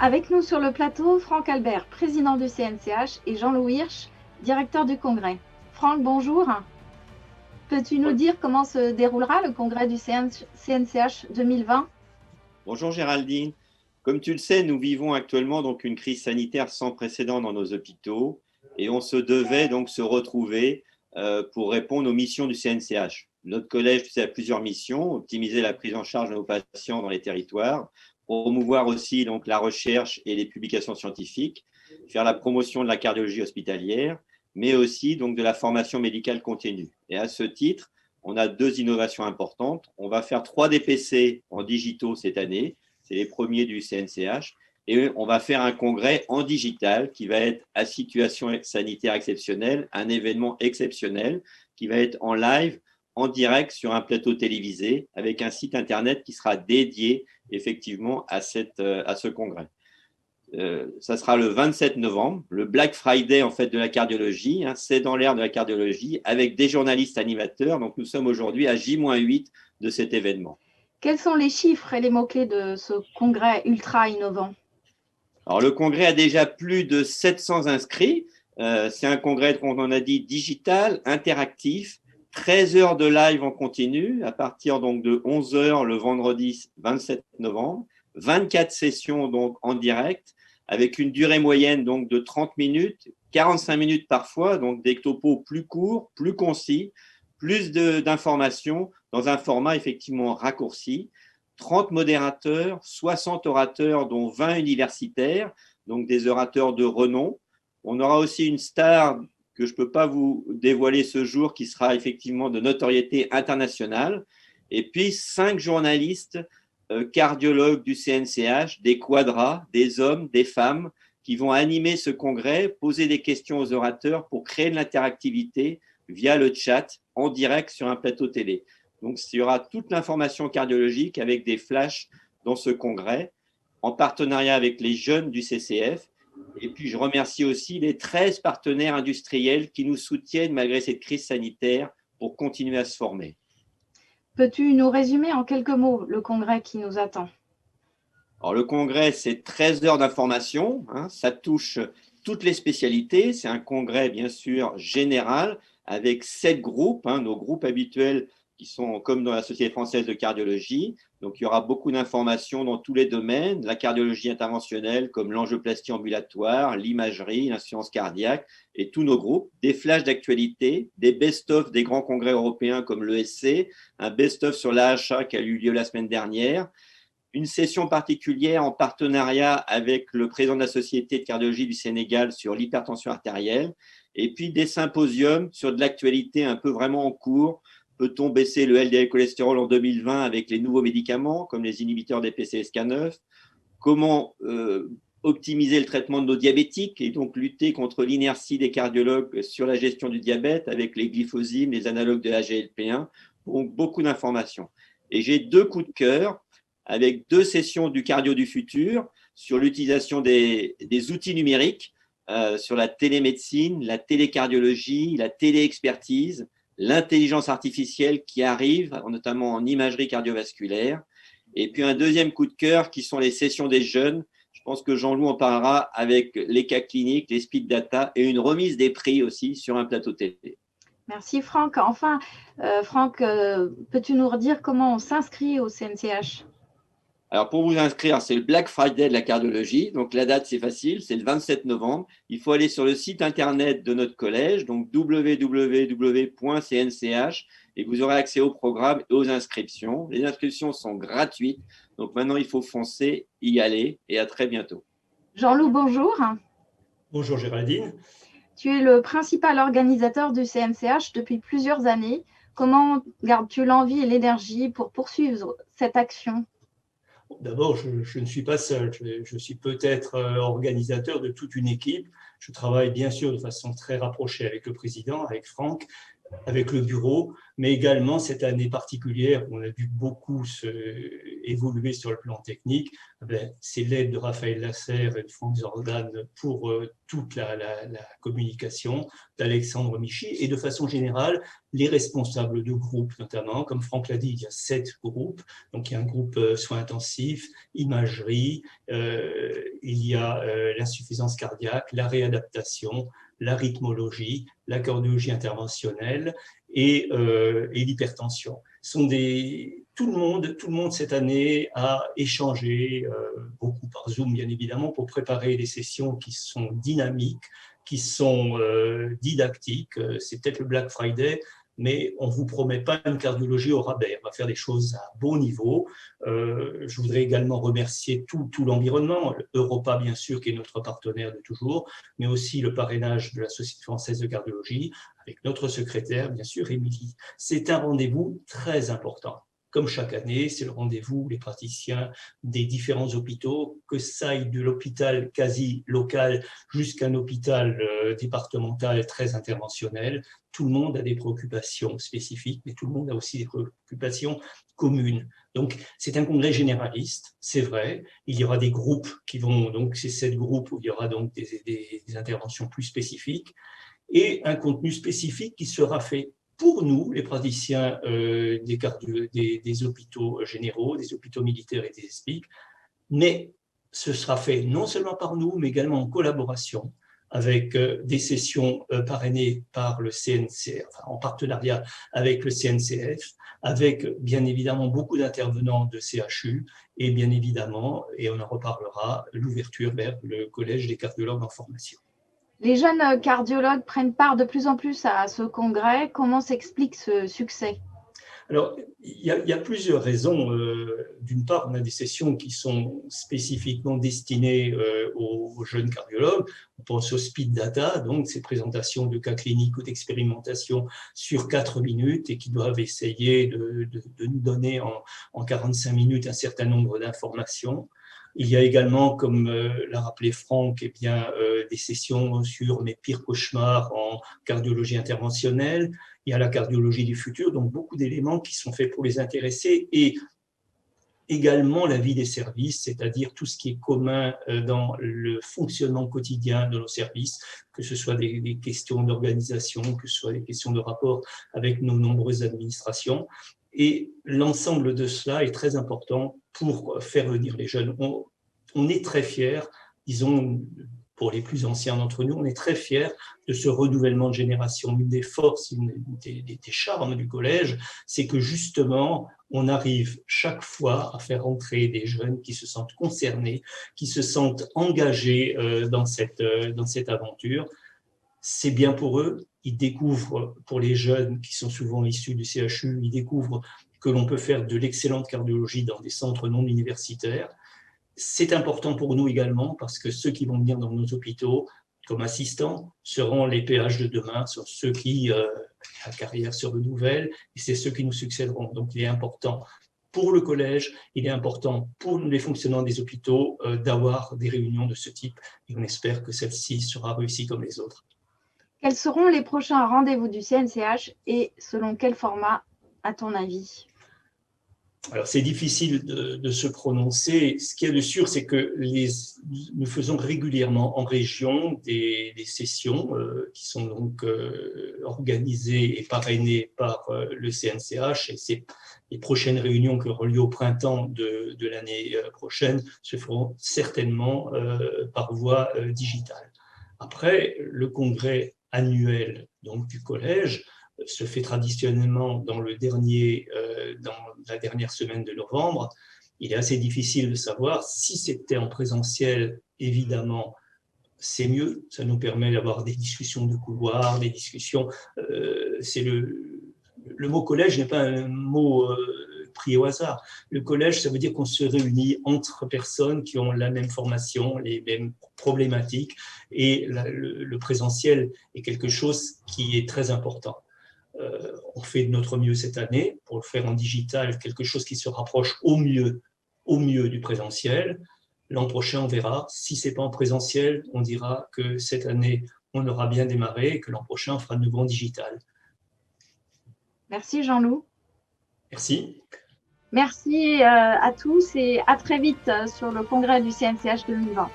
Avec nous sur le plateau, Franck Albert, président du CNCH, et Jean-Louis Hirsch, directeur du congrès. Franck, bonjour. Peux-tu nous dire comment se déroulera le congrès du CNCH 2020? Bonjour Géraldine. Comme tu le sais, nous vivons actuellement donc une crise sanitaire sans précédent dans nos hôpitaux et on se devait donc se retrouver pour répondre aux missions du CNCH. Notre collège a plusieurs missions: optimiser la prise en charge de nos patients dans les territoires, promouvoir aussi donc la recherche et les publications scientifiques, faire la promotion de la cardiologie hospitalière, mais aussi donc de la formation médicale continue. Et à ce titre, on a deux innovations importantes. On va faire 3 DPC en digitaux cette année, c'est les premiers du CNCH, et on va faire un congrès en digital qui va être à situation sanitaire exceptionnelle, un événement exceptionnel qui va être en live, en direct sur un plateau télévisé avec un site internet qui sera dédié effectivement à ce congrès. Ça sera le 27 novembre, le Black Friday en fait de la cardiologie, c'est dans l'ère de la cardiologie, avec des journalistes animateurs. Donc nous sommes aujourd'hui à J-8 de cet événement. Quels sont les chiffres et les mots-clés de ce congrès ultra innovant? Alors le congrès a déjà plus de 700 inscrits. C'est un congrès, comme on a dit, digital, interactif, 13 heures de live en continu, à partir donc de 11 heures le vendredi 27 novembre, 24 sessions donc en direct, avec une durée moyenne donc de 30 minutes, 45 minutes parfois, donc des topos plus courts, plus concis, plus d'informations dans un format effectivement raccourci. 30 modérateurs, 60 orateurs, dont 20 universitaires, donc des orateurs de renom. On aura aussi une star que je ne peux pas vous dévoiler ce jour, qui sera effectivement de notoriété internationale. Et puis 5 journalistes cardiologues du CNCH, des quadras, des hommes, des femmes, qui vont animer ce congrès, poser des questions aux orateurs pour créer de l'interactivité via le chat en direct sur un plateau télé. Donc, il y aura toute l'information cardiologique avec des flashs dans ce congrès, en partenariat avec les jeunes du CCF. Et puis, je remercie aussi les 13 partenaires industriels qui nous soutiennent malgré cette crise sanitaire pour continuer à se former. Peux-tu nous résumer en quelques mots le congrès qui nous attend? Alors, le congrès, c'est 13 heures d'information, ça touche toutes les spécialités. C'est un congrès, bien sûr, général, avec 7 groupes, nos groupes habituels qui sont comme dans la Société française de cardiologie. Donc, il y aura beaucoup d'informations dans tous les domaines, la cardiologie interventionnelle comme l'angioplastie ambulatoire, l'imagerie, l'insuffisance cardiaque et tous nos groupes, des flashs d'actualité, des best-of des grands congrès européens comme l'ESC, un best-of sur l'AHA qui a eu lieu la semaine dernière, une session particulière en partenariat avec le président de la Société de cardiologie du Sénégal sur l'hypertension artérielle, et puis des symposiums sur de l'actualité un peu vraiment en cours. Peut-on baisser le LDL cholestérol en 2020 avec les nouveaux médicaments, comme les inhibiteurs des PCSK9? Comment optimiser le traitement de nos diabétiques et donc lutter contre l'inertie des cardiologues sur la gestion du diabète avec les glyphosines, les analogues de la GLP-1? Donc, beaucoup d'informations. Et j'ai 2 coups de cœur avec 2 sessions du cardio du futur sur l'utilisation des outils numériques, sur la télémédecine, la télécardiologie, la téléexpertise, l'intelligence artificielle qui arrive, notamment en imagerie cardiovasculaire. Et puis un deuxième coup de cœur qui sont les sessions des jeunes. Je pense que Jean-Louis en parlera, avec les cas cliniques, les speed data et une remise des prix aussi sur un plateau télé. Merci Franck. Enfin, Franck, peux-tu nous redire comment on s'inscrit au CNCH? Alors, pour vous inscrire, c'est le Black Friday de la cardiologie. Donc, la date, c'est facile, c'est le 27 novembre. Il faut aller sur le site internet de notre collège, donc www.cnch, et vous aurez accès au programme et aux inscriptions. Les inscriptions sont gratuites. Donc, maintenant, il faut foncer, y aller, et à très bientôt. Jean-Loup, bonjour. Bonjour Géraldine. Tu es le principal organisateur du CNCH depuis plusieurs années. Comment gardes-tu l'envie et l'énergie pour poursuivre cette action? D'abord, je ne suis pas seul. Je suis peut-être organisateur de toute une équipe. Je travaille bien sûr de façon très rapprochée avec le président, avec Franck, avec le bureau, mais également cette année particulière où on a dû beaucoup évoluer sur le plan technique, c'est l'aide de Raphaël Lasserre et de Franck Jordan pour toute la communication, d'Alexandre Michy, et de façon générale, les responsables de groupes notamment, comme Franck l'a dit, il y a 7 groupes, donc il y a un groupe soins intensifs, imagerie, il y a l'insuffisance cardiaque, la réadaptation, la rythmologie, la cardiologie interventionnelle et l'hypertension. Tout le monde cette année a échangé, beaucoup par Zoom bien évidemment, pour préparer des sessions qui sont dynamiques, qui sont didactiques. C'est peut-être le Black Friday, mais on ne vous promet pas une cardiologie au rabais. On va faire des choses à bon niveau. Je voudrais également remercier tout l'environnement, Europa bien sûr, qui est notre partenaire de toujours, mais aussi le parrainage de la Société française de cardiologie, avec notre secrétaire, bien sûr, Émilie. C'est un rendez-vous très important. Comme chaque année, c'est le rendez-vous des praticiens des différents hôpitaux, que ça aille de l'hôpital quasi local jusqu'à un hôpital départemental très interventionnel. Tout le monde a des préoccupations spécifiques, mais tout le monde a aussi des préoccupations communes. Donc, c'est un congrès généraliste, c'est vrai. Il y aura des groupes qui vont, donc c'est 7 groupes où il y aura donc des interventions plus spécifiques et un contenu spécifique qui sera fait pour nous, les praticiens des hôpitaux généraux, des hôpitaux militaires et des ESPIC, mais ce sera fait non seulement par nous, mais également en collaboration avec des sessions parrainées par le CNCF, enfin, en partenariat avec le CNCF, avec bien évidemment beaucoup d'intervenants de CHU et bien évidemment, et on en reparlera, l'ouverture vers le Collège des cardiologues en formation. Les jeunes cardiologues prennent part de plus en plus à ce congrès. Comment s'explique ce succès? Alors, il y a plusieurs raisons. D'une part, on a des sessions qui sont spécifiquement destinées aux jeunes cardiologues. On pense au speed data, donc ces présentations de cas cliniques ou d'expérimentation sur 4 minutes et qui doivent essayer de nous donner en 45 minutes un certain nombre d'informations. Il y a également, comme l'a rappelé Franck, des sessions sur mes pires cauchemars en cardiologie interventionnelle. Il y a la cardiologie du futur, donc beaucoup d'éléments qui sont faits pour les intéressés et également la vie des services, c'est-à-dire tout ce qui est commun dans le fonctionnement quotidien de nos services, que ce soit des questions d'organisation, que ce soit des questions de rapport avec nos nombreuses administrations. Et l'ensemble de cela est très important pour faire venir les jeunes. On est très fiers, disons, pour les plus anciens d'entre nous, on est très fiers de ce renouvellement de génération. Une des forces, des charmes du collège, c'est que justement, on arrive chaque fois à faire entrer des jeunes qui se sentent concernés, qui se sentent engagés dans cette aventure. C'est bien pour eux. Ils découvrent, pour les jeunes qui sont souvent issus du CHU, ils découvrent que l'on peut faire de l'excellente cardiologie dans des centres non universitaires. C'est important pour nous également parce que ceux qui vont venir dans nos hôpitaux comme assistants seront les PH de demain, sont ceux qui, la carrière se renouvelle et c'est ceux qui nous succéderont. Donc, il est important pour le collège, il est important pour les fonctionnaires des hôpitaux d'avoir des réunions de ce type et on espère que celle-ci sera réussie comme les autres. Quels seront les prochains rendez-vous du CNCH et selon quel format, à ton avis? Alors, c'est difficile de se prononcer. Ce qui est de sûr, c'est que nous faisons régulièrement en région des sessions qui sont donc organisées et parrainées par le CNCH. Et les prochaines réunions qui auront lieu au printemps de l'année prochaine se feront certainement par voie digitale. Après, le congrès annuel donc, du collège se fait traditionnellement dans la dernière semaine de novembre. Il est assez difficile de savoir si c'était en présentiel, évidemment, c'est mieux. Ça nous permet d'avoir des discussions de couloir, des discussions. Le mot collège n'est pas un mot pris au hasard. Le collège, ça veut dire qu'on se réunit entre personnes qui ont la même formation, les mêmes problématiques, et le présentiel est quelque chose qui est très important. On fait de notre mieux cette année pour le faire en digital, quelque chose qui se rapproche au mieux du présentiel. L'an prochain, on verra. Si ce n'est pas en présentiel, on dira que cette année, on aura bien démarré et que l'an prochain, on fera de nouveau en digital. Merci Jean-Loup. Merci. Merci à tous et à très vite sur le congrès du CNCH 2020.